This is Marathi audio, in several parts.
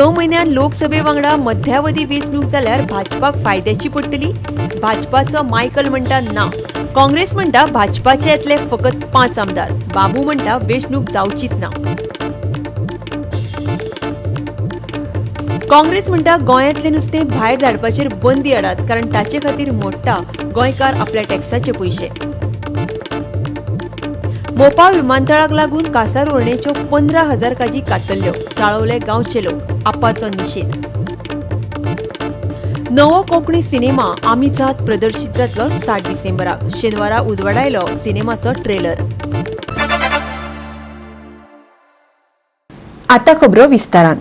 महिन्यात लोकसभे वांगडा मध्यावधी वेंचणूक जाल्यार भाजपाक फायद्याची पडटली। भाजपाचो मायकल म्हणटा ना, काँग्रेस म्हणटा भाजपाचे येतले फकत 5 आमदार, बाबू म्हणटा वेंचणूक जावचीच ना। काँग्रेस म्हणटा गोंयांतले नुस्तें भायर धाडपाचेर बंदी हाडात, कारण ताचे खातीर मोडटा गोंयकार आपल्या टॅक्साचे पयशे। मोपा विमानतळाक लागून कासारवळणेच्यो 15,000 काजी कातरल्यो, चाळवले गांवचे लोक, आपाचो निषेध। नवो कोंकणी सिनेमा आमी जात प्रदर्शीत जातलो 7 डिसेंबराक, शेनवारा उजवाडायलो सिनेमाचो ट्रेलर। आता खबरो विस्तारान।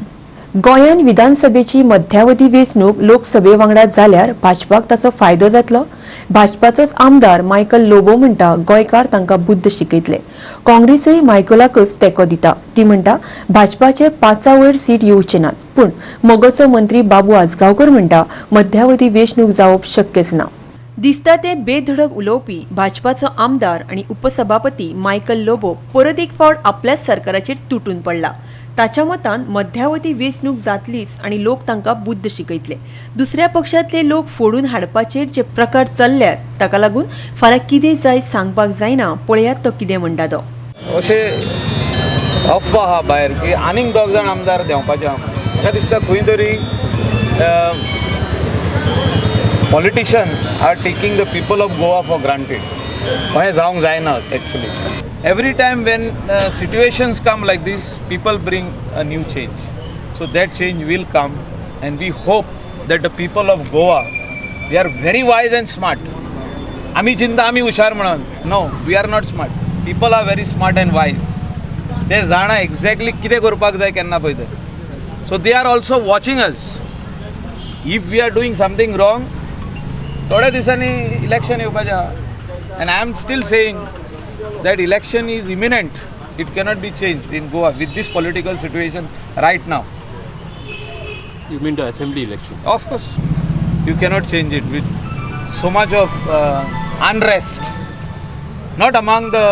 गोंयान विधानसभेची मध्यावधी वेंचणूक लोकसभे वांगडा जाल्यार भाजपाक ताचो फायदो जातलो। भाजपाचोच आमदार मायकल लोबो म्हणटा गोंयकार तांकां बुद्ध शिकयतले। काँग्रेसय मायकलाकच तेंको दिता। ती म्हणटा भाजपाचे 5 वयर सीट येवचे नात, पूण मोगोचो मंत्री बाबू आजगांवकर म्हणटा मध्यावधी वेंचणूक जावप शक्यच ना। दिसता ते बेधडक उलोवपी भाजपाचो आमदार आनी उपसभापती मायकल लोबो परत एक फावट आपल्याच सरकाराचेर तुटून पडला। ताच्या मतान मध्यावधी वेंचणूक जातलीच आनी लोक तांकां बुद्ध शिकयतले। दुसऱ्या पक्षांतले लोक फोडून हाडपाचेर जे प्रकार चल्ल्यात ताका लागून फाल्यां कितें जाय सांगपाक जायना, पळयात तो कितें म्हणटा तो। अशे अफवा आहा भायर की आनीक 2 जाण आमदार देंवपाचे आहा। म्हाका दिसता खंय तरी politician are taking the people of Goa for granted. अशें जावंक जायना actually. Every time when situations come like this, people bring a new change. So that change will come, and we hope that the people of Goa, they are very wise and smart. Ami chinta ami hushar म्हणून, no, we are not smart. People are very smart and wise. They जाणा exactly कितें करपाक जाय केन्ना पळय ते. So they are also watching us. If we are doing something wrong, थोड्या दिसांनी election येवपाचें आहा. And I am still saying that election is imminent. It cannot be changed in Goa with this political situation right now. You mean the assembly election? Of course, you cannot change it with so much of unrest. Not among the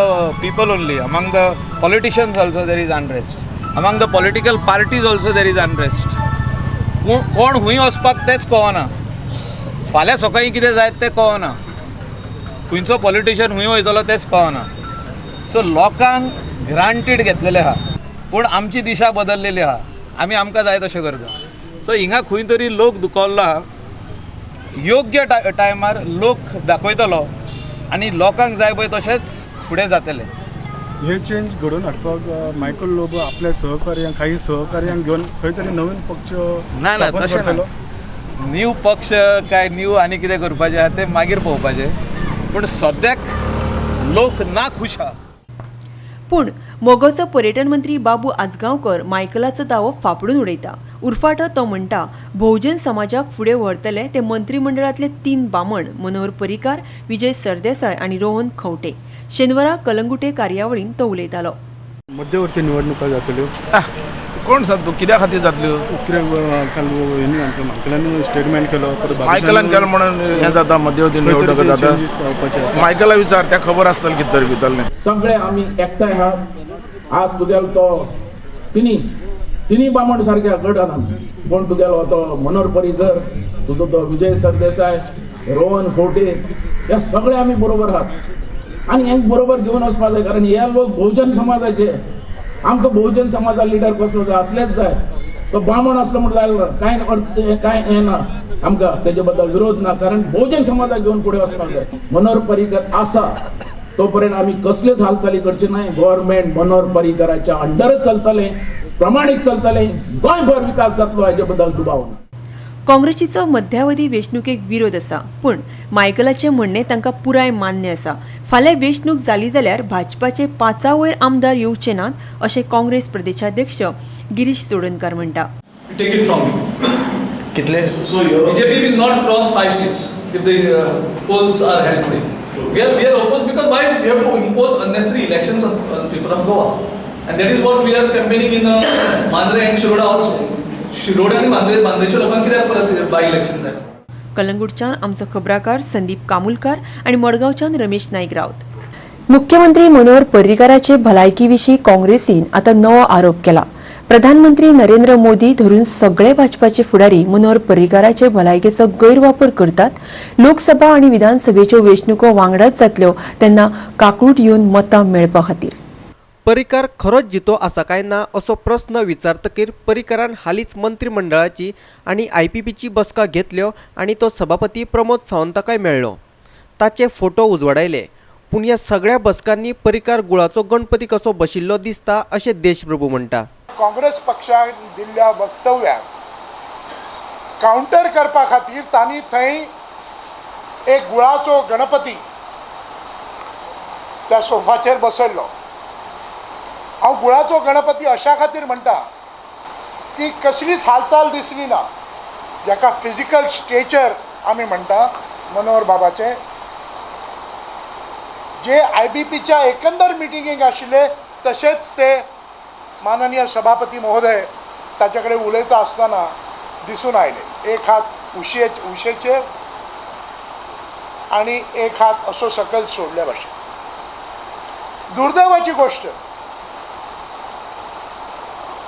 people only, among the politicians also there is unrest. Among the political parties also there is unrest. कोण हुंय वचपाक तेच कळना, फाल्यां सकाळीं कितें जायत तें कळना, खंयचो पॉलिटिशियन हुंय वयतलो तेच कळना. सो लोकांक ग्रांटेड घेतलेले आहा, पूण आमची दिशा बदललेली आहा, आमी आमकां जाय तशें करता. सो हिंगा खंय तरी लोक दुखवल्लो आहा. योग्य टायमार लोक दाखयतलो आनी लोकांक जाय पळय तशेंच फुडें जातलें. हे चेंज घडोवन हाडपाक मायकल लोबो आपल्या सहकार्यांक काही सहकार्यांक घेवन खंय तरी नवीन पक्ष ना तशें ना. न्यू पक्ष काय न्यू आनी कितें करपाचें आहा तें मागीर पळोवपाचें, पूण सद्याक लोक ना खुश आहा. पूण मोगोचो पर्यटन मंत्री बाबू आजगांवकर मायकलाचो दावो फाफडून उडयता. उरफाटो तो म्हणटा बहुजन समाजाक फुडें व्हरतले ते मंत्रिमंडळांतले 3 बामण मनोहर पर्रीकार, विजय सरदेसाय आनी रोहन खंवटे. शेनवारा कलंगुटे कार्यावळीन तो उलयतालो. मध्यवर्ती निवडणुका जातल्यो, कोण सांगतो कित्या खातीर जातल्यो? काल मायकलांनी स्टेटमेंट केलो, मायकलान केलो म्हणून हें जाता, मध्यवर्ती निवडणुका जाता. मायकला विचार, त्या खबर आसतलें कितें तरी भितरलें. सगळे आमी एकठांय आहात. आज तुगेलो तो तिनी बामण सारक्या गट आसा, कोण तुगेलो तो मनोहर पर्रीकर, तुजो तो विजय सरदेसाय, रोहन खंवटे, हे सगळे आमी बरोबर आहात आनी हेंक बरोबर घेवन वचपा जाय. कारण हे लोक बहुजन समाजाचे, आमकां बहुजन समाजा लिडर कसलो जाय असलेच जाय. तो ब्राह्मण असलो म्हणून जायना, कांय हें ना, आमकां तेजे बद्दल विरोध ना, कारण बहुजन समाजाक घेवन फुडें वचपाक जाय. मनोहर पर्रीकर आसा तोपर्यंत आमी कसलेच हालचाली करचे नाय. गव्हर्नमेंट मनोहर पर्रीकराच्या अंडरच चलतलें, प्रमाणीत चलतलें, गोंयभर विकास जातलो, हाजे बद्दल दुबाव ना. काँग्रेसीचो मध्यावधी वेंचणुकेक विरोध आसा, पूण मायकलाचें म्हणणें तांकां पुराय मान्य आसा. फाल्यां वेंचणूक जाली जाल्यार भाजपाचे 5 वयर आमदार येवचे नात, अशें काँग्रेस प्रदेशाध्यक्ष गिरीश चोडणकार म्हणटा. Take it from me. कितले? So BJP will not cross 5 seats if the polls are held today. We are opposed because why we have to impose unnecessary elections on people of Goa, and that is what we are campaigning in Mandre and Shiroda also. Shiroda आणि मांद्रेच्या लोकांक कित्याक परत बाय इलेक्शन जाय? कलंगूटच्यान आमचो खबराकार संदीप कामुलकार आनी मडगांवच्यान रमेश नाईक रावत. मुख्यमंत्री मनोहर पर्रीकाराचे भलायकी विशीं काँग्रेसीन आता नवो आरोप केला. प्रधानमंत्री नरेंद्र मोदी धरून सगळे भाजपाचे फुडारी मनोहर पर्रीकाराचे भलायकेचो गैरवापर करतात. लोकसभा आणि विधानसभेच्यो वेंचणुको वांगडाच जातल्यो तेन्ना काकूट येवन मतां मेळपा खातीर. पर्रीकार खरोच जितो आसा काय ना असो प्रस्न विचारतकीर पर्रीकारान हालींच मंत्रिमंडळाची आनी IPPची बसका घेतल्यो आनी तो सभापती प्रमोद सावंताकाय मेळ्ळो. ताचे फोटो उजवाडायले. पूण ह्या सगळ्या बसकांनी पर्रीकार गुळाचो गणपती कसो बशिल्लो दिसता अशें देशप्रभू म्हणटा. काँग्रेस पक्षान दिल्ल्या वक्तव्याक काउंटर करपा खातीर तांणी थंय एक गुळाचो गणपती त्या सोफाचेर बसयल्लो. हांव गुळाचो गणपती अशा खातीर म्हणटा की कसलीच हालचाल दिसली ना, जाका फिजिकल स्टेचर आमी म्हणटा मनोहर बाबाचे. जे IBPच्या एकंदर मिटिंगेक आशिल्ले तशेंच ते माननीय सभापती महोदय ताचे कडेन उलयता आसतना दिसून आयले. एक हात उशेचेर आनी एक हात असो सकयल सोडले भाशेन. दुर्दैवाची गोष्ट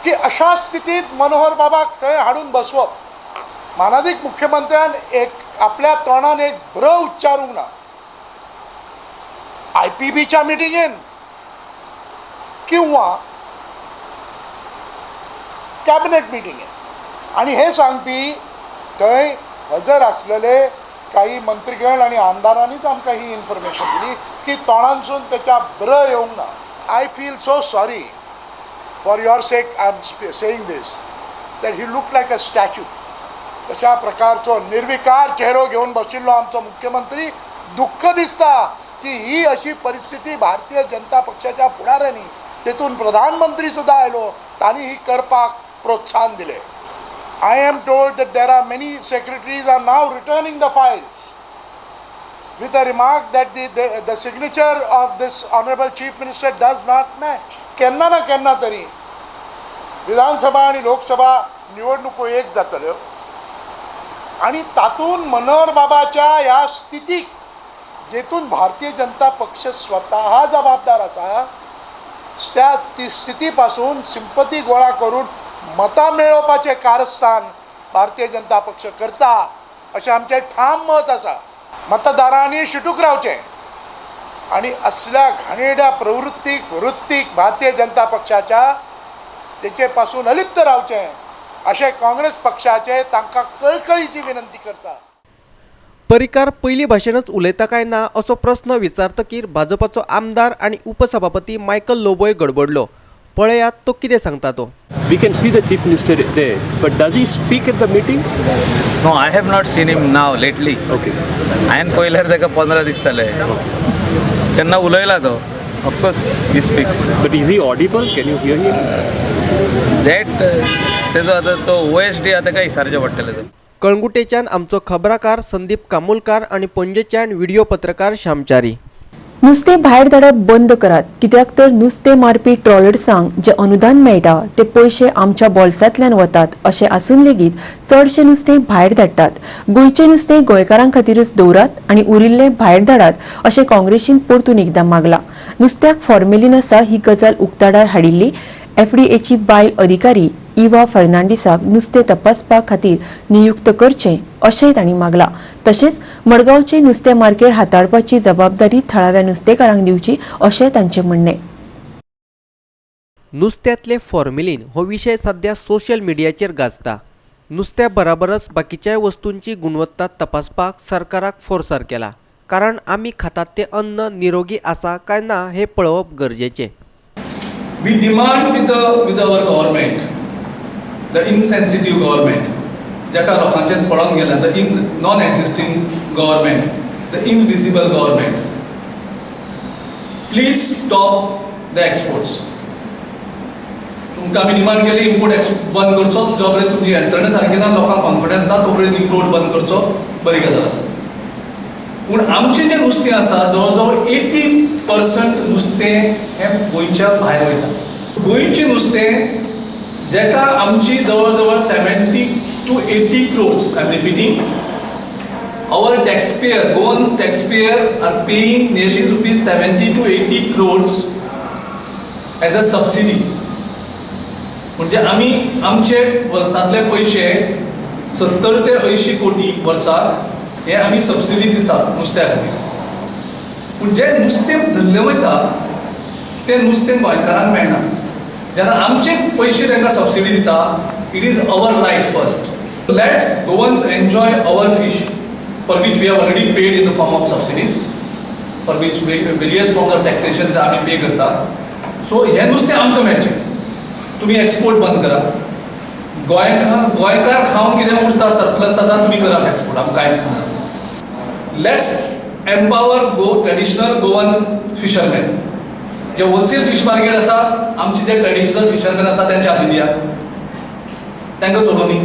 की अशा स्थितीत मनोहर बाबाक थंय हाडून बसवप. मानाधीक मुख्यमंत्र्यान एक आपल्या तोंडान एक ब्र उच्चारूंक ना. IPBच्या मिटिंगेन किंवा कॅबिनेट मिटिंगेन आणि हे सांगपी थंय हजर आसलेले काही मंत्रीगण आणि आमदारांनीच आमकां ही इन्फॉर्मेशन दिली की तोंडांसून त्याच्या ब्र येवंक ना. I feel so sorry for your sake. I am saying this that he look like a statue. तशा प्रकारचो निर्विकार चेहरो घेऊन बशिल्लो आमचो मुख्यमंत्री. दुःख दिसता की ही अशी परिस्थिती भारतीय जनता पक्षाच्या फुडाऱ्यांनी, तेतून प्रधानमंत्री सुद्धा आयलो, तांणी ही करपाक प्रोत्साहन दिले. I am told that there are many secretaries are now returning the files with a remark that the signature of this honorable chief minister does not match. केन्ना ना केन्ना तरी विधानसभा आणि लोकसभा निवडणुको एक जातल्यो आणि तातून मनोहर बाबाच्या ह्या स्थितीक जेतून भारतीय जनता पक्ष स्वतः जबाबदार आसा, त्या ती स्थितीपासून सिंपती गोळा करून मतां मेळोवपाचें कारस्थान भारतीय जनता पक्ष करता अशें आमचें ठाम मत आसा. मतदारांनी शिटूक रावचें आणि असल्या घाणेरड्या वृत्तीक भारतीय जनता पक्षाच्या तेचे पासून अलिप्त रावचें अशें काँग्रेस पक्षाचे तांकां कळकळीची विनंती करता. पर्रीकार पयली भाशेनच उलयता काय ना असो प्रस्न विचारतकीर भाजपाचो आमदार आनी उपसभापती मायकल लोबोय गडबडलो. पळयात तो कितें सांगता तो. We can see the chief minister there, but does he speak at the meeting? No, I have not seen him now lately. Okay. हांवें पयल्यार ताका 15 दीस जाले. केन्ना उलयला तो. Of course he speaks. But is he audible? Can you hear him? That तेजो आतां तो OSD आतां काय विचारचें पडटलें तो. कळंगुटेच्यान आमचो खबराकार संदीप कामोलकार आनी पणजेच्यान व्हिडिओ पत्रकार श्यामचारी. नुस्तें भायर धाडप बंद करात, कित्याक तर नुस्तें मारपी ट्रॉलर्सांक जे अनुदान मेळटा ते पयशे आमच्या बोल्सांतल्यान वतात अशें आसून लेगीत चडशें नुस्तें भायर धाडटात. गोंयचें नुस्तें गोंयकारां खातीरच दवरात आनी उरिल्लें भायर धाडात अशें काँग्रेसीन परतून एकदां मागलां. नुस्त्याक फॉर्मेलिन आसा ही गजाल उक्ताडार हाडिल्ली FDAची बायल अधिकारी इवा फर्नांडिसाक नुस्तें तपासपा खातीर नियुक्त करचें अशेंय तांणी मागलां. तशेंच मडगांवचे नुस्तें मार्केट हाताळपाची जबाबदारी थळाव्या नुस्तेकारांक दिवची अशें तांचें म्हणणें. नुस्त्यातले फॉर्मेलिन हो विशय सध्या सोशल मिडियाचेर गाजता. नुस्त्या बराबरच बाकीच्या वस्तूंची गुणवत्ता तपासपाक सरकाराक फोर्सार केला. कारण आमी खातात ते अन्न निरोगी आसा काय ना हे पळोवप गरजेचें. We demand with our government, the insensitive government, जाका लोकांचेच पळोवन गेला, the non-existing government, the invisible government. Please stop the exports. तुमकां आमी डिमांड केली इम्पोर्ट बंद करचो, जो पर्यंत तुमची यंत्रणा सारकी ना, लोकांक कॉन्फिडन्स ना, तो पर्यंत इम्पोर्ट बंद करचो, बरी गजाल आसा. पूण आमचें जें नुस्तें आसा जवळ जवळ 80% नुस्तें हें गोंयच्या भायर वयता. गोंयचें नुस्तें जेका आमची जवळ जवळ 70 to 80 crores, I am repeating, our taxpayer, Goan's taxpayer are paying nearly rupees 70 to 80 crores as a subsidy. म्हणजे आमी आमचे वर्सांतले पयशे 70 ते 80 कोटी वर्साक हे आमी सबसिडी दितात नुस्त्या खातीर. पूण जे नुस्तें धरलें वयता तें नुस्तें गोंयकारांक मेळना. जेन्ना आमचे पयशे तांकां सबसिडी दिता, it is our right first. Let Goans enjoy our fish for which we have already paid in the form of subsidies, for which various form of taxation जे आमी पे करतात. सो हें नुस्तें आमकां मेळचें. तुमी एक्सपोर्ट बंद करा. गोंयकार खावन कितें उरता सरप्लस जाता तुमी करात एक्सपोर्ट, आमकां कांय ना. Let's empower traditional Goan fisherman. जे होलसेल फिश मार्केट आसा, आमचे जे ट्रेडिशनल फिशरमॅन आसा तेंच्या हातीन दियात, तांकां चलोवनी.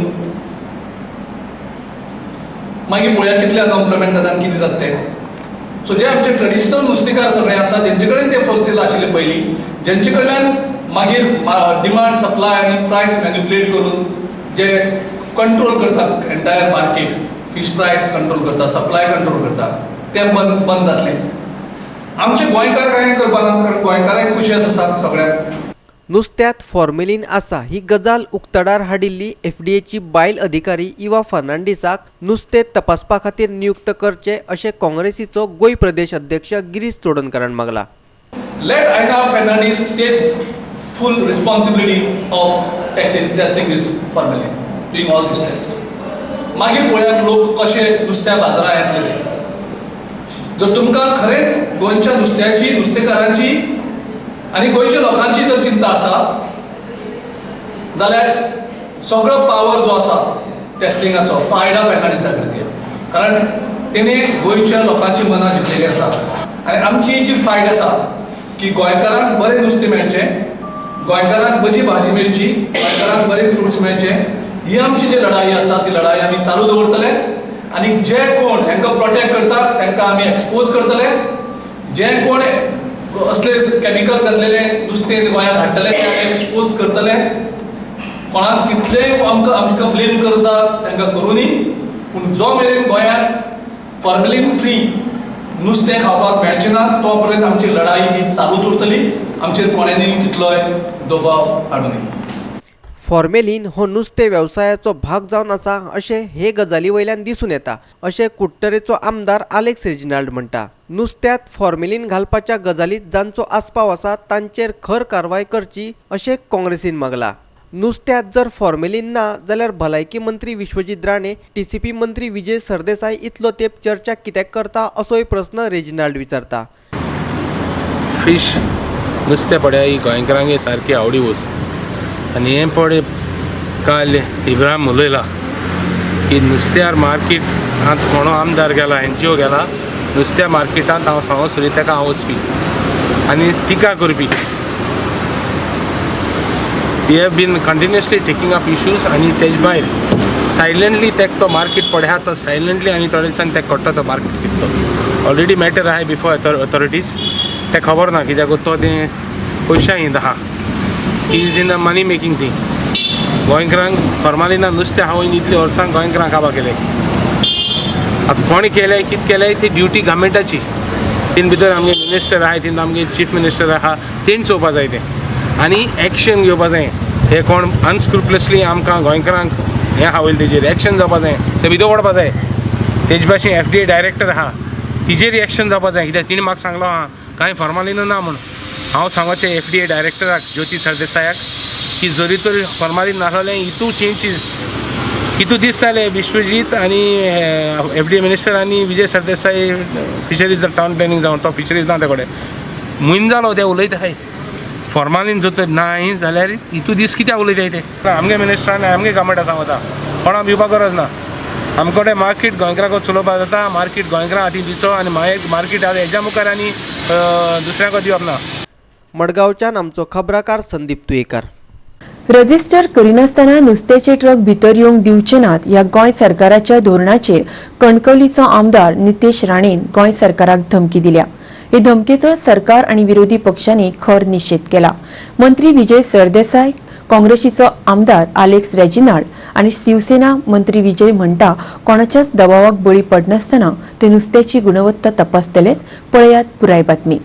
मागीर पळोवया कितले अनएम्प्लॉयमेंट जाता आनी कितें जाता तें. सो जे आमचे ट्रेडिशनल नुस्तेकार सगळे आसा, जेंचे कडेन ते होलसेल आशिल्ले पयलीं, जेंचे कडल्यान मागीर डिमांड सप्लाय आनी प्रायस मॅन्युपुलेट करून जे कंट्रोल करतात एंटायर मार्केट, फिश प्रायस कंट्रोल करता, सप्लाय कंट्रोल करता, ते बंद जातले. आमचे गोंयकार कांय करपा ना, कारण गोंयकारांक कुशेस आसा सगळ्याक. नुस्त्यात फॉर्मेलिन आसा ही गजाल उक्तडार हाडिल्ली एफडीएची बायल अधिकारी इवा फर्नांडीसाक नुस्तें तपासपा खातीर नियुक्त करचे अशें काँग्रेसीचो गोंय प्रदेश अध्यक्ष Girish चोडणकरान मागला. Let Aina Fernandez take full responsibility of testing this formalin, doing all this test. मागीर पळयात लोक कशे नुस्त्या बाजारात येतले ते. जर तुमकां खरेंच गोंयच्या नुस्त्याची, नुस्तेकारांची आनी गोंयच्या लोकांची जर चिंता आसा जाल्यार सगळो पावर जो आसा टेस्टिंगाचो तो आयडा फेर्नांडीसा कडेन दिया. कारण तेणे गोंयच्या लोकांची मनां जिखलेली आसा. आनी आमची जी फायट आसा की गोंयकारांक बरें नुस्तें मेळचें, गोंयकारांक बरी भाजी मेळची, गोंयकारांक बरे फ्रुट्स मेळचे, ही आमची जी लढाई आसा ती लढाई आमी चालू दवरतले. आनी जे कोण हांकां प्रोटेक्ट करतात तांकां आमी एक्सपोज करतले. जे कोण असले कॅमिकल्स घातलेले नुस्तें गोंयांत हाडटले ते आमी एक्सपोज करतले. कोणाक कितलेय आमकां ब्लेम करता तांकां करुनी, पूण जो मेरेन गोंयांत फॉर्मेलिन फ्री नुस्तें खावपाक मेळचें ना तो पर्यंत आमची लढाई ही चालूच उरतली. आमचेर कोणेंय कितलोय दबाव हाडूनी. फॉर्मेलिन हो नुस्तें वेवसायाचो भाग जावन आसा अशें हे गजाली वयल्यान दिसून येता अशें कुट्टरेचो आमदार आलेक्स रेजिनाल्ड म्हणटा. नुस्त्यात फॉर्मेलिन घालपाच्या गजालीत जांचो आस्पाव आसा तांचेर खर कारवाय करची अशें काँग्रेसीन मागला. नुस्त्यात जर फॉर्मेलिन ना जाल्यार भलायकी मंत्री विश्वजीत राणे, टीसीपी मंत्री विजय सरदेसाय इतलो तेंप चर्चा कित्याक करता असोय प्रस्न रेजिनाल्ड विचारता. फिश नुस्तें पड्या ही गोंयकारांक सारकी आवडी वस्त आनी हें पळय काल इब्राहिम उलयला की नुस्त्यार मार्केट कोणो आमदार गेला, NGO गेला, नुस्त्या मार्केटांत हांव सांगसुरी ताका हांव वचपी आनी टिका करपी. We have been continuously taking up issues आणि तेज भायर सायलंटली तेका तो मार्केट पड्या तो सायलंटली आनी थोडे दिसांनी तेका कोट्टा तो मार्केट घेतलो. ऑलरेडी मॅटर आहाय बिफोर ऑथॉरिटीज. ते खबर ना कित्याक तो तें पयशां हिंद आहा. He is in the money making thing. गोंयकारांक फॉर्मालिना नुस्तें हांवें इतली वर्सां गोंयकारांक खावपा केलें. आतां कोणी केलें कितें केलें ती ड्युटी गव्हर्मेंटाची. तीन भितर आमगे मिनिस्टर आहाय, तीन आमगे चीफ मिनिस्टर आहा, तेणी चोवपा जाय तें आनी एक्शन घेवपा जाय. हे कोण अनस्क्रुपलसली आमकां गोंयकारांक हें हावयलें तेजेर एक्शन जावपा जाय, ते भितर पडपा जाय. तेजे भाशेन FDA डायरेक्टर आहा तिजेर एक्शन जावपा जाय. कित्याक तिणें म्हाका सांगलो आहा कांय फॉर्मालिन ना म्हूण. हांव सांगोचें FDA डायरेक्टराक ज्योती सरदेसायाक की जरी तर फॉर्मालिन नासलें हितू चेंजीस हितू दीस जाले विश्वजीत आनी FDA मिनिस्टर आनी Vijay Sardesai fisheries town planning जावन तो फिशरीज ना ते कडेन म्हयनो जालो ते उलयता हाय फॉर्मालिन जर तर नाही जाल्यार हितू दीस कित्याक उलयताय ते. आमगे मिनिस्टरान आमगे गव्हर्मेंटा सांगता कोणा भिवपाक गरज ना. आमचे कडेन मार्केट गोंयकारांक चलोवपाक जाता, मार्केट गोंयकारां हाती दिवचो आनी मार्केट हेज्या मुखार आनी दुसऱ्याक दिवप ना. मडगांवच्यान आमचो खबराकार संदीप तुयेकार. रजिस्टर करिनासतना नुस्त्याचे ट्रक भितर येवंक दिवचे नात ह्या गोंय सरकाराच्या धोरणाचेर कणकवलीचो आमदार नितेश राणेन गोंय सरकाराक धमकी दिल्या. हे धमकेचो सरकार आणि विरोधी पक्षांनी खर निषेध केला. मंत्री विजय सरदेसाय, काँग्रेसीचो आमदार आलेक्स रेजिनाल्ड आणि शिवसेना मंत्री विजय म्हणटा कोणाच्याच दबावाक बळी पडनासतना ते नुस्त्याची गुणवत्ता तपासतलेच. पळयात पुराय बातमी.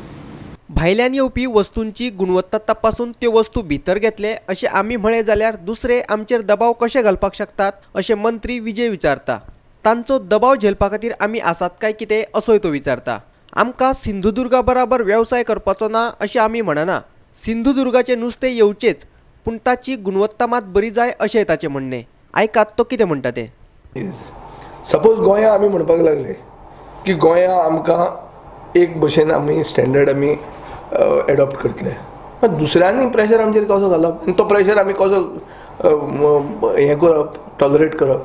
भायल्यान येवपी वस्तूंची गुणवत्ता तपासून त्यो वस्तू भितर घेतले अशें आमी म्हळें जाल्यार दुसरे आमचेर दबाव कशे घालपाक शकतात अशें मंत्री विजय विचारता. तांचो दबाव झेलपा खातीर आमी आसात काय कितें असोय तो विचारता. आमकां सिंधुदुर्गा बराबर वेवसाय करपाचो ना अशें आमी म्हणना. सिंधुदुर्गाचें नुस्तें येवचेंच, पूण ताची गुणवत्ता मात बरी जाय अशें ताचें म्हणणें. आयकात तो कितें म्हणटा तें. सपोज गोंया आमी म्हणपाक लागले की गोंया आमकां एक भशेन आमी स्टँडर्ड आमी एडॉप्ट करतले, पण दुसऱ्यांनी प्रेशर आमचेर कसो घालप आनी तो प्रेशर आमी कसो हें करप, टॉलरेट करप.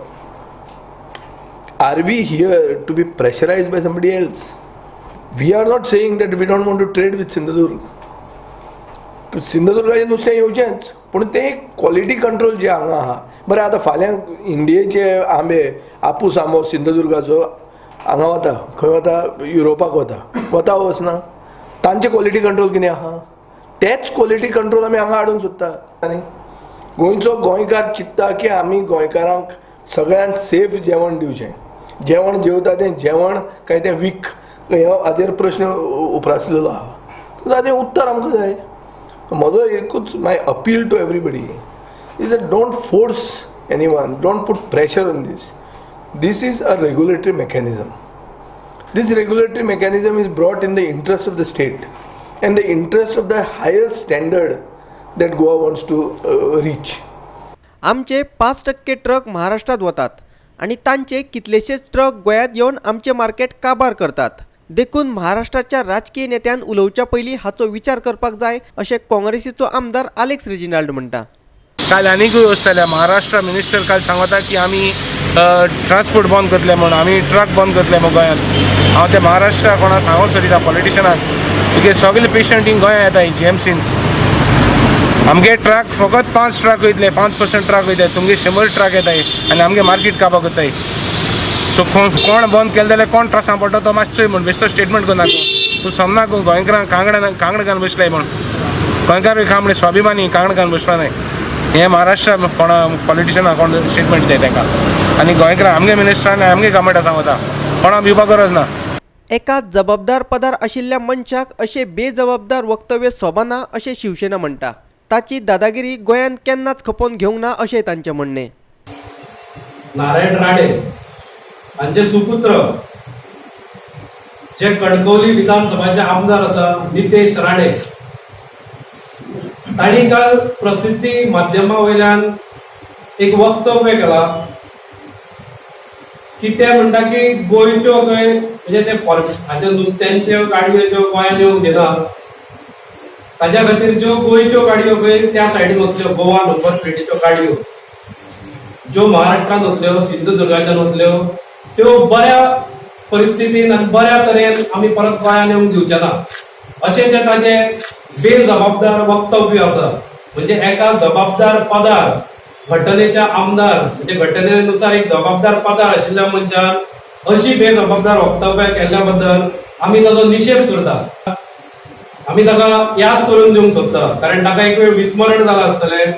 Are we here to be pressurised by somebody else? We are not saying that we don't want to trade with Sindhudurg. सिंधुदुर्गाचें नुस्तें येवचेंच, पूण तें क्वॉलिटी कंट्रोल जें हांगा आहा. बरें, आतां फाल्यां इंडियेचे आंबे आपूस आंबो सिंधुदुर्गाचो हांगा वता, खंय वता? युरोपाक वता वचना? तांचे क्वॉलिटी कंट्रोल कितें आहा? तेच क्वॉलिटी कंट्रोल आमी हांगा हाडूंक सोदता. आनी गोंयचो गोंयकार चिंतता की आमी गोंयकारांक सगळ्यांत सेफ जेवण दिवचें. जेवण जेवता तें जेवण काय तें वीक, ह्या हाचेर प्रश्न उप्रासलेलो आहा. ताचें उत्तर आमकां जाय. म्हजो एकूच my appeal to everybody is that don't force anyone, don't put pressure on this. This is a regulatory mechanism. This regulatory mechanism is brought in the interest of the state and the interest of the higher standard that Goa wants to reach. आमचे 5% ट्रक महाराष्ट्रात वतात आणि तांचे कितलेशेच ट्रक गोंयांत येवन आमचे मार्केट काबार करतात. देखून महाराष्ट्राच्या राजकीय नेत्यान उलोवच्या पयलीं हाचो विचार करपाक जाय अशें काँग्रेसीचो आमदार आलेक्स रेजिनाल्ड म्हणटा. काल आनीकूय वस्त जाल्या महाराष्ट्र मिनिस्टर काल सांगता की आमी ट्रान्सपोर्ट बंद करतले म्हणून, आमी ट्रक बंद करतले म्हणून गोंयांत. हांव ते महाराष्ट्रा कोणाक सांगूंक सोदिता पॉलिटिशनाक, बिकॉज सगळे पेशंट हिंग गोंया येता GMCन. आमगे ट्रक फकत 5 ट्रक वयतले, 5% ट्रक वयताय, तुमगे 100 ट्रक येताय आनी आमगे मार्केट काबार करताय. सो कोण बंद केले जाल्यार कोण त्रासां पडटा तो मातसोय म्हण बेश्टो स्टेटमेंट करनाका. तूं समना गोंयकारांक कांगड घालून बसलाय म्हण. गोंयकार खा म्हणजे स्वाभिमानी कांगड घालून बसला नाही. हे महाराष्ट्र कोणा पॉलिटिशना कोण स्टेटमेंट दिताय ताका. आनी गोंयकारां आमगे मिनिस्टरान आमगे गव्हर्मेंटा सांगता कोणाक भिवपाक गरज ना. एका जबाबदार पदार आशिल्ल्या मनशाक अशें बेजबाबदार वक्तव्य सोबना अशें शिवसेना म्हणटा. ताची दादागिरी गोंयांत केन्नाच खपोवन घेवंक ना अशें तांचें म्हणणें. नारायण राणे हांचे सुपुत्र जे कणकवली विधानसभाचे आमदार आसा नितेश राणे, तांणी काल प्रसिद्धी माध्यमा वयल्यान एक वक्तव्य केला की ते म्हणटा की गोंयच्यो खंय म्हणजे ते हाज्यो नुस्त्यांच्यो गाडयो ज्यो गोंयांत येवंक दिना, ताज्या खातीर ज्यो गोंयच्यो गाडयो खंय त्या सायडीन वतल्यो, गोवा नंबर प्लेटीच्यो गाडयो ज्यो महाराष्ट्रांत वतल्यो, सिंधुदुर्गाच्यान वतल्यो, त्यो बऱ्या परिस्थितीन आनी बऱ्या तरेन आमी परत गोंयांत येवंक दिवचे ना अशें जे ताजें बेजबाबदार वक्तव्य आसा. म्हणजे एका जबाबदार पदार घटनेच्या आमदार म्हणजे घटनेनुसार एक जबाबदार पदार आशिल्ल्या मनशान अशी बेजबाबदार वक्तव्य केल्ल्या बद्दल आमी ताचो निशेध करता. आमी ताका याद करून दिवंक सोदता, कारण ताका एक वेळ विस्मरण जालां आसतलें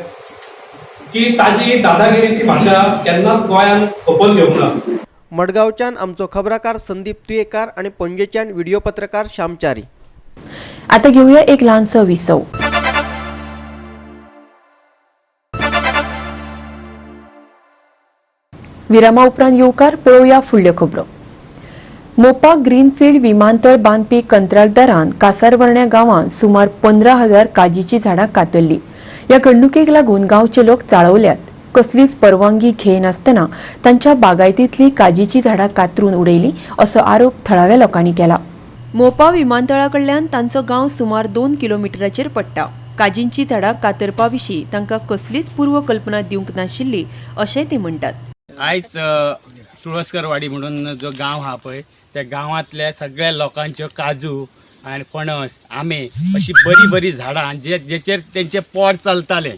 की ताजी दादागिरीची भाशा केन्नाच गोंयांत खपोवन घेवंक ना. मडगांवच्यान आमचो खबराकार संदीप तुयेकार आणि पणजेच्यान व्हिडिओ पत्रकार श्यामचारी. आता घेऊया एक ल्हानसो विसव. विरामा उपरांत येवकार पळोवया फुडल्यो खबरो. मोपा ग्रीनफिल्ड विमानतळ बांदपी कंत्राटदारान कासारवर्ण्या गांवांत सुमार 15,000 काजीची झाडां कातरली. ह्या घडणुकेक लागून गांवचे लोक चाळवल्यात. कसलीच परवानगी घेनासतना तांच्या बागायतींतली काजीची झाडां कातरून उडयली असो आरोप थळाव्या लोकांनी केला. मोपा विमानतळाकडल्यान तांचो गांव सुमार 2 किलोमिटराचेर पडटा. काजींची झाडां कातरपा विशीं तांकां कसलीच पूर्व कल्पना दिवंक नाशिल्ली अशें ते म्हणटात. आयज तुळसकरवाडी म्हणून जो गांव हा पळय त्या गांवांतल्या सगळ्या लोकांच्यो काजू आनी पणस आंबे अशी बरी बरी झाडां जेचेर तेंचें पोट चलतालें.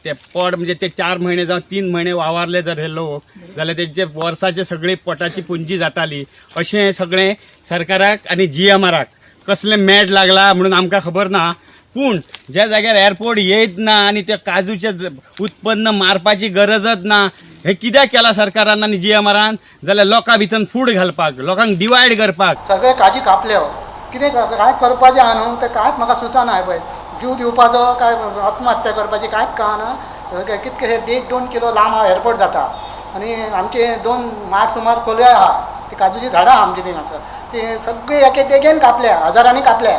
ते पोट म्हणजे ते 4 म्हयने जावं 3 म्हयने वावरले जर हे लोक जाल्यार तेंचे वर्साचे सगळी पोटाची पुंजी जाताली. अशें सगळें सरकाराक आनी GMRाक कसलें मेड लागला म्हणून आमकां खबर ना. पूण ज्या जाग्यार एअरपोर्ट येयत ना आनी त्या काजूचें उत्पन्न मारपाची गरजच ना, हे कित्याक केला सरकारान आनी GMRान? जाल्यार लोकां भितर फूड घालपाक, लोकांक डिवायड करपाक. सगळे काजी कापल्यो कितें काय करपाचें आहा न्हू तें कांयच म्हाका सुचना पळय. जीव दिवपाचो काय आत्महत्या करपाची कांयच कळना. कितके 1-2 किलो लांब हांव एअरपोर्ट जाता आनी आमचे 2 माड सुमार खोलयो आहा. ती काजूची झाडां आमची थिंगासर ती सगळी एके तेगेन कापल्या, हजारांनी कापल्या.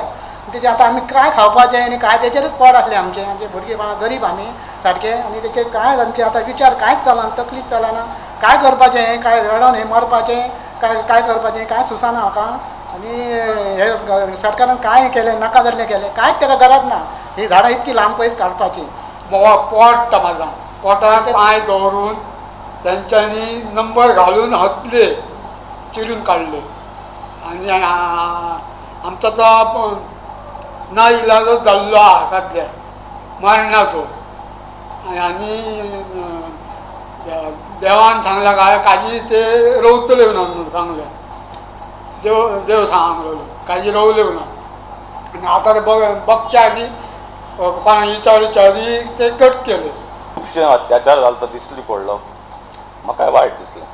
तेजे आतां आमी काय खावपाचें आनी काय तेचेरच पोट आसलें आमचें भुरगें गरीब आमी सारके. आनी तेचे काय आमचे आतां विचार कांयच चलना, तकलीच चलना. काय करपाचें, काय रडोन हें मरपाचें, काय करपाचें काय सुचना म्हाका. आनी हे सरकारान काय केलें नाका जाल्लें केलें, कांयच ताका गरज ना. ही झाडां इतकी लांब पयस काडपाची. पोट माझा पोटार पांय दवरून तेंच्यांनी नंबर घालून हतले चिरून काडले. आनी आमचो तो ना इलाजच जाल्लो आहा सद्या मरणाचो. आनी देवान सांगला काय काजी ते रोवतले म्हणून सांगलें. देव सांगलो काजी रोवले म्हणून. आनी आतां ते बगच्या आदी कोणाक विचारी ते कट केले. खुबशे अत्याचार जालो तो दिसली पडलो. म्हाका वायट दिसलें.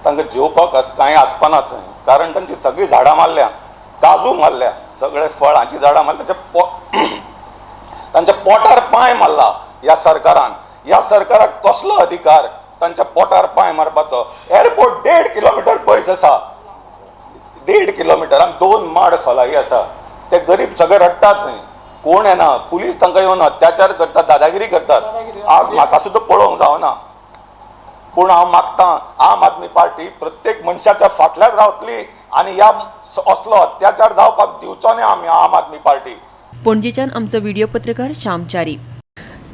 तांकां जेवपाक कांय आसपाना थंय, कारण तांची सगळीं झाडां मारल्या, काजू मारल्या, सगळे फळांची झाडां मारल्या. तांच्या पोटार पांय मारला ह्या सरकारान. ह्या सरकाराक कसलो अधिकार तांच्या पोटार पांय मारपाचो? एअरपोर्ट 1.5 किलोमिटर पयस आसा. 1.5 किलोमिटर आनी 2 माड खोलाय आसा. ते गरीब सगळे रडटात थंय. कोण येना. पुलीस तांकां येवन अत्याचार करतात, दादागिरी करतात. आज म्हाका सुद्दां पळोवंक जावना. पूण हांव मागतां आम आदमी पार्टी प्रत्येक मनशाच्या फाटल्यान रावतली आनी ह्या असलो अत्याचार जावपाक दिवचो न्ही आमी आम आदमी पार्टी. पणजेच्यान आमचो व्हिडिओ पत्रकार श्यामचारी.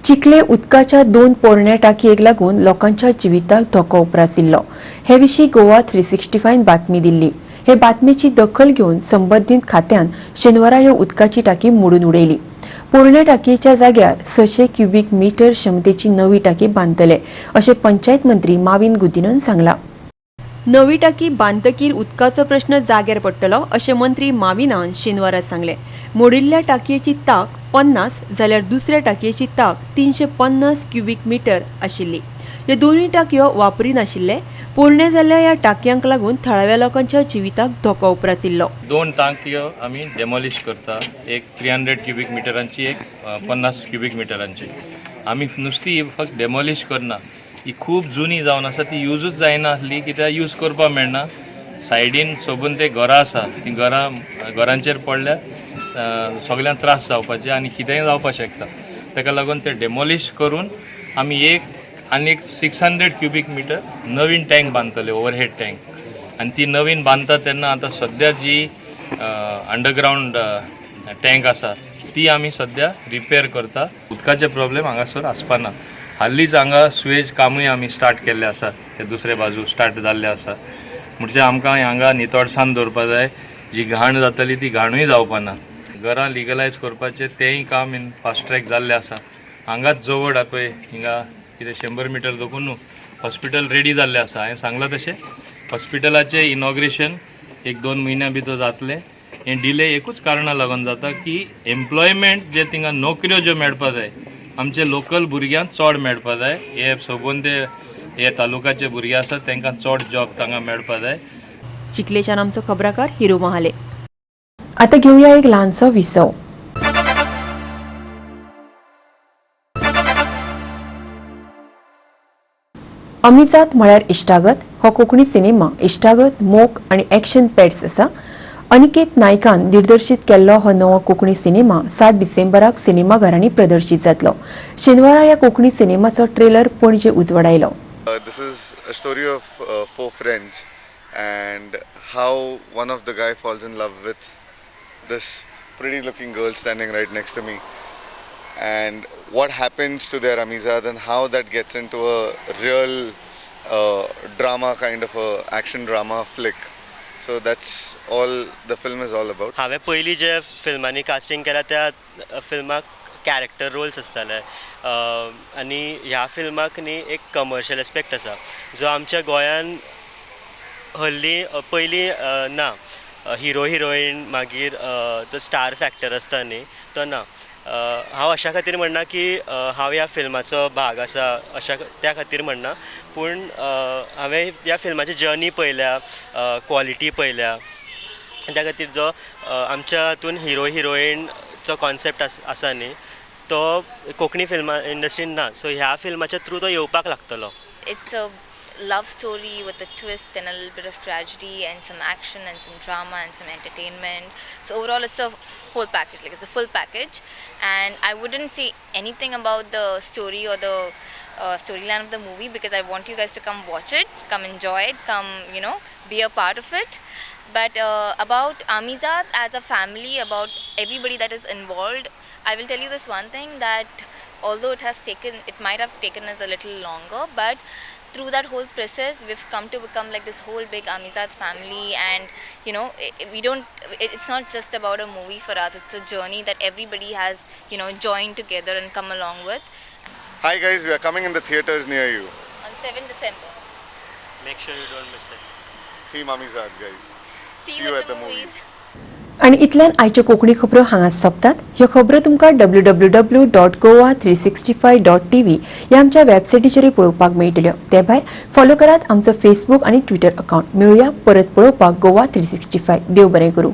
चिखले उदकाच्या 2 पोरण्या टाकयेक लागून लोकांच्या जिविताक धोको उप्रासिल्लो. हे विशीं गोवा 365 बातमी दिल्ली. हे बातमेची दखल घेवन संबंदीत खात्यान शेनवारा ह्यो उदकाची टाकी मोडून उडयली. पोरण्या टाकयेच्या जाग्यार 600 क्युबिक मीटर क्षमतेची नवी टाकी बांदतले अशें पंचायत मंत्री माविन गुदिनन सांगला. नवी टाकी बांदतकीर उदकाचो प्रश्न जाग्यार पडटलो अशें मंत्री माविनान शेनवारा सांगलें. मोडिल्ल्या टाकयेची ताक 50 जाल्यार दुसऱ्या टाकयेची ताक 350 क्युबिक मीटर आशिल्ली. ह्यो दोनूय टाकयो वापरी नाशिल्ले. पोरण्या जाल्ल्या ह्या टाकयांक लागून थळाव्या लोकांच्या जिविताक धोको उप्रासिल्लो. 2 टांकयो आमी डेमॉलिश करता. एक 300 क्युबिक मिटरांची, एक 50 क्युबिक मिटरांची. आमी नुस्ती फक्त डेमॉलिश करना. ही खूब जुनी जावन आसा, ती यूजूच जायना आसली, कित्याक यूज करपाक मेळना. सायडीन सोबून ते घरां आसा, ती घरांचेर पडल्यार सगळ्यांक त्रास जावपाचे आनी कितेंय जावपाक शकता. ताका लागून ते डेमॉलिश करून आमी आनी 600 क्युबिक मिटर नवीन टँक बांदतले, ओवरहेड टँक. आनी ती नवीन बांदता तेन्ना आतां सद्या जी अंडरग्रावंड टँक आसा ती आमी सद्या रिपेर करता. उदकाचे प्रॉब्लेम हांगासर आसपाना. हाल्लीच हांगा सुएज कामूय आमी स्टार्ट केल्लें आसा. ते दुसरे बाजू स्टार्ट जाल्लें आसा. म्हणजे आमकां हांगा नितळसाण दवरपा जाय. जी घाण जातली ती घाणूय जावपाना. घरां लिगलायज करपाचें तेंय काम इन फास्ट ट्रॅक जाल्लें आसा. हांगाच जवळ पळय हिंगा कितें 100 मिटर दोकून हॉस्पिटल रेडी जाल्लें आसा. हांवें सांगलां तशें हॉस्पिटलाचें इनॉग्रेशन 1-2 म्हयन्या भितर जातलें. हें डिले एकूच कारणां लागून जाता की एम्प्लॉयमेंट जे थिंगा नोकऱ्यो ज्यो मेळपा जाय आमचे लोकल भुरग्यांक चड मेळपा जाय. हे सोबून हे तालुकाचे भुरगे आसात तांकां चड जॉब तांकां मेळपा जाय. चिखलेच्यान आमचो खबराकार हिरो महाले. आता घेऊया एक ल्हानसो विसव. अमिजात म्हळ्यार इश्टागत हो कोंकणी सिनेमा इश्टागत, मोग आनी एक्शन पॅड्स आसा. अनिकेत नायकान दिग्दर्शीत केल्लो हो नवो कोंकणी सिनेमा 7 डिसेंबराक सिनेमाघरांनी प्रदर्शीत जातलो. शेनवारा ह्या कोंकणी सिनेमाचो ट्रेलर पणजे उजवाडायलो. This is a story of 4 friends and how one of the guy falls in love with this pretty looking girl standing right next to me, and what happens to their amizad and how that gets into a real drama kind of a action drama flick. So that's all the film is all about. हांवें पयलीं जे फिल्मांनी कास्टिंग केला त्या फिल्माक कॅरेक्टर रोल्स आसताले आनी ह्या फिल्माक न्ही एक कमर्शियल एस्पेक्ट आसा जो आमच्या गोंयान हल्ली पयलीं ना. हिरो हिरोईन मागीर जो स्टार फॅक्टर आसता न्ही तो ना. हांव अशा खातीर म्हणना की हांव ह्या फिल्माचो भाग आसा अशा त्या खातीर म्हणना, पूण हांवें ह्या फिल्माची जर्नी पळयल्या, क्वॉलिटी पळयल्या त्या खातीर जो आमच्या हातून हिरो हिरोईनचो कॉन्सेप्ट आसा न्ही तो कोंकणी फिल्मा इंडस्ट्रीन ना, सो ह्या फिल्माच्या थ्रू तो येवपाक लागतलो. It's a love story with a twist and a little bit of tragedy and some action and some drama and some entertainment. So overall it's a whole package, like it's a full package, and I wouldn't say anything about the story or the storyline of the movie because I want you guys to come watch it, come enjoy it, come, you know, be a part of it. But about Amizad as a family, about everybody that is involved, I will tell you this one thing, that although it might have taken us a little longer, but through that whole process we've come to become like this whole big Amizad family. And you know, it's not just about a movie for us, it's a journey that everybody has, you know, joined together and come along with. Hi guys, we are coming in the theaters near you. On 7th December. Make sure you don't miss it. Team Amizad guys. See you at the movies. आणि इतल्यान आयच्यो कोंकणी खबरो हांगाच सोंपतात. ह्यो खबरो तुमकां www.goa365.tv ह्या आमच्या वेबसायटीचेर पळोवपाक मेळटल्यो. ते भायर फॉलो करात आमचो फेसबुक आनी ट्विटर अकावंट. मेळुया परत पळोवपाक गोवा 365. देव बरें करूं.